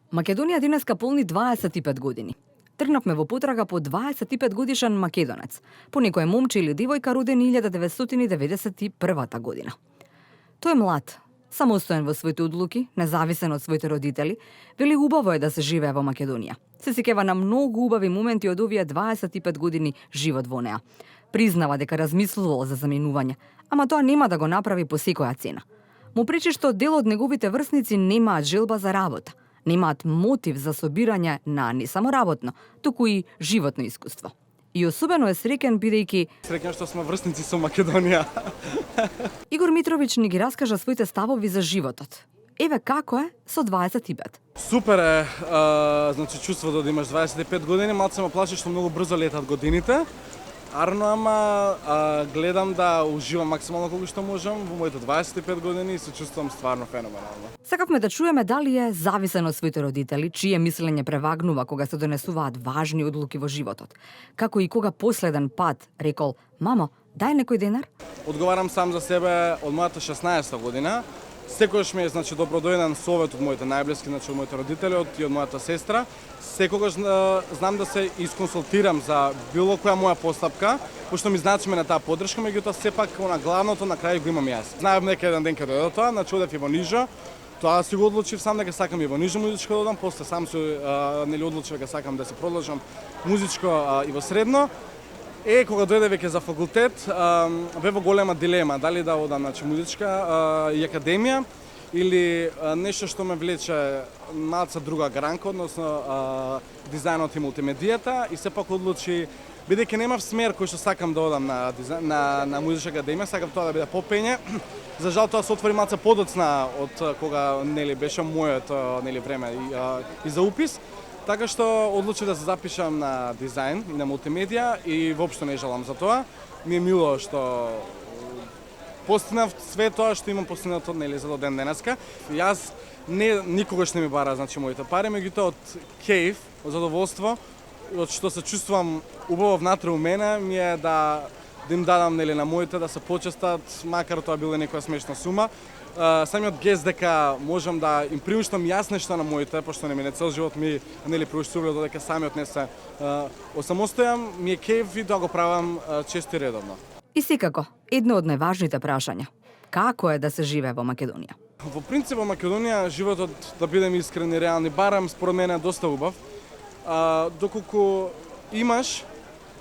Македонија денеска полни 25 години. Тргнавме во потрага по 25 годишен македонец, по некој момче или девојка роден 1991 година. Тој е млад, самостоен во своите одлуки, независен од своите родители, вели убаво е да се живее во Македонија. Се сеќава на многу убави моменти од овие 25 години живот во неа. Признава дека размислувал за заминување, ама тоа нема да го направи по секоја цена. Му пречи што дел од неговите врсници немаат желба за работа, немаат мотив за собирање на не само работно, туку и животно искуство. И особено е среќен бидејќи Среќен што сме врсници со Македонија. Игор Митровиќ ни ги раскажа своите ставови за животот. Еве како е со 25. Супер е, значи чувството да имаш 25 години, малце ме плаши што многу брзо летат годините. Арно, ама гледам да уживам максимално колку што можам во моите 25 години и се чувствувам стварно феноменално. Сакавме да чуеме дали е зависен од своите родители, чие мислење превагнува кога се донесуваат важни одлуки во животот. Како и кога последен пат рекол: "Мамо, дај некој денар?" Одговарам сам за себе од мојата 16 година. Секогаш ми е добродојден совет од моите најблиски, од моите родители и од мојата сестра. Секогаш знам да се исконсултирам за било која моја постапка, пошто ми значиме на таа поддршка, меѓутоа сепак на главното на крај го имам јас. Знаев дека еден ден ќе дојде тоа, одев и во Нижо. Тоа си го одлучив сам дека сакам и во Нижо музичко да одам, после сам се одлучив дека сакам да се продолжам музичко и во средно. Кога дојде веќе за факултет, бе во голема дилема, дали да одам музичка и академија или нешто што ме влече малце друга гранка, односно дизајнот и мултимедијата, и сепак одлучи, бидејќи немав смер кој што сакам да одам на музичка академија, сакам тоа да биде попење. За жал тоа се отвори малце подоцна од кога беше моето време и за упис. Така што одлучив да се запишам на дизајн и на мултимедија и воопшто не жалам за тоа. Ми е мило што постигнав све тоа што имам постигнато за до ден денеска. Јас никогаш не ми бара моите пари, меѓутоа од кејф, од задоволство, од што се чувствувам убаво внатре у мене, ми е да им дадам на моите да се почестат, макар тоа било некоја смешна сума. Самиот гест дека можам да им приуштам јас нешто на моите, пошто не цел живот ми приуштувале додека самиот не се осамостојам, ми е кејф и да го правам често и редовно. И секако, едно од најважните прашања. Како е да се живее во Македонија? Во принцип во Македонија животот, да бидем искрени и реални, барам според мене е доста убав. Доколку имаш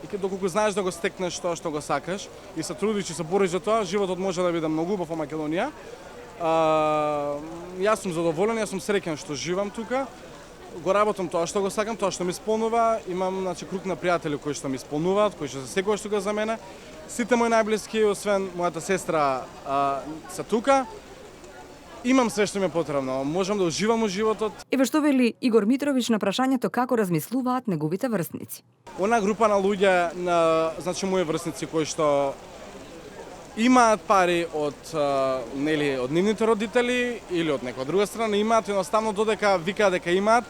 и доколку знаеш да го стекнеш тоа што го сакаш и се трудиш и се бориш за тоа, животот може да биде многу убав во Македонија. Јас сум задоволен, јас сум среќен што живам тука. Го работам тоа што го сакам, тоа што ми исполнува. Имам круг на пријатели кои што ми исполнуваат, кои што се секогаш тука за мене. Сите мои најблиски, освен мојата сестра, се тука. Имам све што ми е потребно. Можам да уживам во животот. Еве што вели Игор Митровиќ на прашањето како размислуваат неговите врсници. Она група на луѓе, мои врсници кои што имаат пари од нивните родители или од некоја друга страна, имаат едноставно додека викаат дека имаат,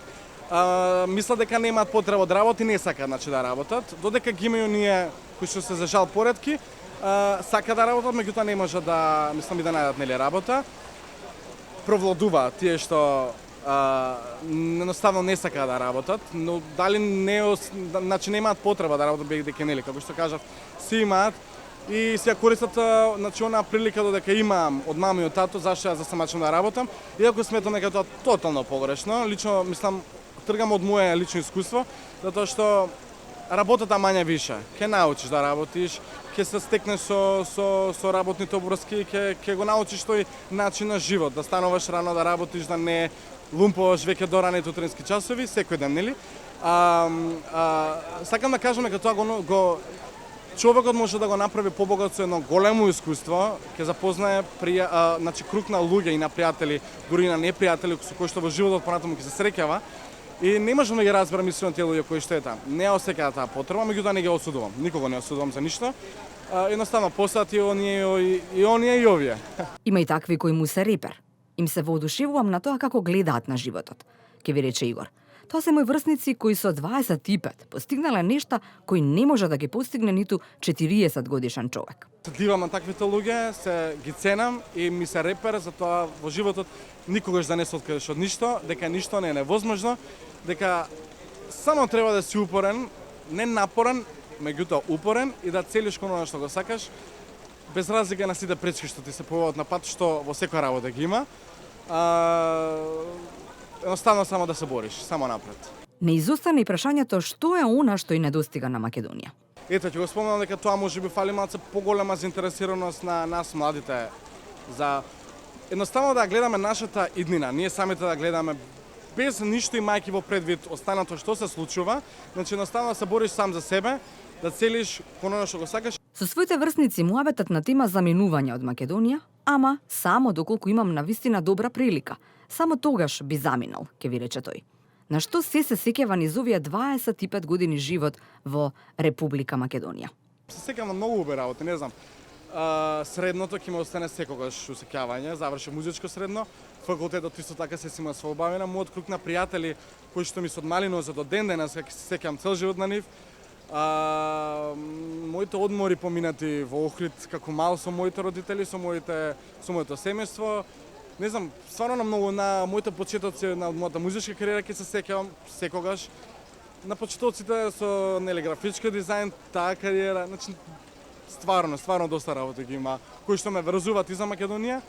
мислат дека немаат потреба да работи, не сакаат да работат. Додека ги имају ние кои што се за жал поретки, сакаат да работат, меѓутоа не можат да најдат работа. Провладуваат тие што едноставно не сакаат да работат, но дали немаат потреба да работат, бидејќи како што кажав, си имаат и се користат онаа прилика додека имам од мама и од тато, зашто јас да се мачам да работам, иако сметам дека тоа тотално погрешно. Лично мислам, тргам од моје лично искуство, затоа што работата мање више. Ќе научиш да работиш, ќе се стекнеш со работните обврски, ќе го научиш тој начин на живот, да стануваш рано да работиш, да не лумпуваш веќе до раните утрински часови, секој ден, нели? Сакам да кажам дека тоа човекот може да го направи побогат со едно големо искуство, ќе запознае круг на луѓе и на пријатели, дури и на непријатели со кои што во животот понатаму ќе се среќава. И не можам да ги разберам мислите на тие луѓе кои што е таму. Не осекаат таа потреба, меѓутоа не ги осудувам. Никого не осудувам за ништо. Едноставно посат и оние и овие. Има и такви кои му се репер. Им се воодушевувам на тоа како гледаат на животот, ќе ви рече Игор. Тоа се мои врсници кои со 25 постигнале нешта кои не може да ги постигне ниту 40 годишен човек. Се дивам на таквите луѓе, се ги ценам и ми се репер, затоа во животот никогаш да не се откажеш од ништо, дека ништо не е невозможно, дека само треба да си упорен, не напорен, меѓутоа упорен и да целиш кон она што го сакаш, без разлика на сите пречки што ти се појавуваат на пат, што во секоја работа ги има. Едноставно само да се бориш, само напред. Не изостана и прашањето што е она што и недостига на Македонија. Ето, ќе го спомнам дека тоа може би фали малце поголема заинтересираност на нас младите за едноставно да гледаме нашата иднина, ние самите да гледаме без ништо имајќи во предвид останато што се случува, значи едноставно да се бориш сам за себе, да целиш кон оно што го сакаш. Со своите врсници муабетот на тема заминување од Македонија, ама само доколку имам навистина добра прилика. Само тогаш би заминал, ке ви рече тој. На што се сеќава низ овие 25 години живот во Република Македонија? Се сеќавам на многу убави работи, не знам. Средното ќе ме остане секогаш усеќавање, завршив музичко средно, факултетот исто така се има своја убавина, мојот круг на пријатели кои што ми се од мали нозе до ден денес, како се сеќавам цел живот на нив. Моите одмори поминати во Охрид како мал со моите родители, со моето семејство. Не знам, стварно на многу на моите почетоци на мојата музичка кариера ќе се сеќавам секогаш. На почетоците со графички дизајн, таа кариера, значи стварно доста работи ги има кои што ме врзуваат и за Македонија,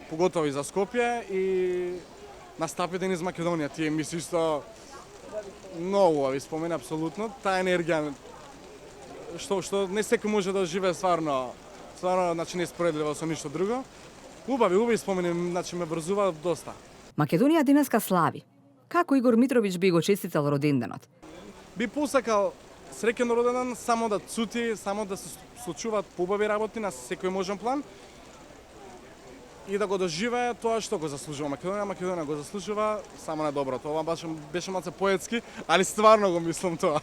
поготово и за Скопје и настапите низ Македонија. Тие мисли што многу ви спомена апсолутно, таа енергија што не секој може да живее стварно, значи неспоредливо со ништо друго. Убави спомени, значи ме врзува доста. Македонија денеска слави. Како Игор Митровиќ би го честитал роденденот? Би посакал среќен роденден, само да цути, само да се случуваат поубави работи на секој можен план и да го доживее тоа што го заслужува Македонија го заслужува само на доброто. Ова беше малце поетски, али стварно го мислам тоа.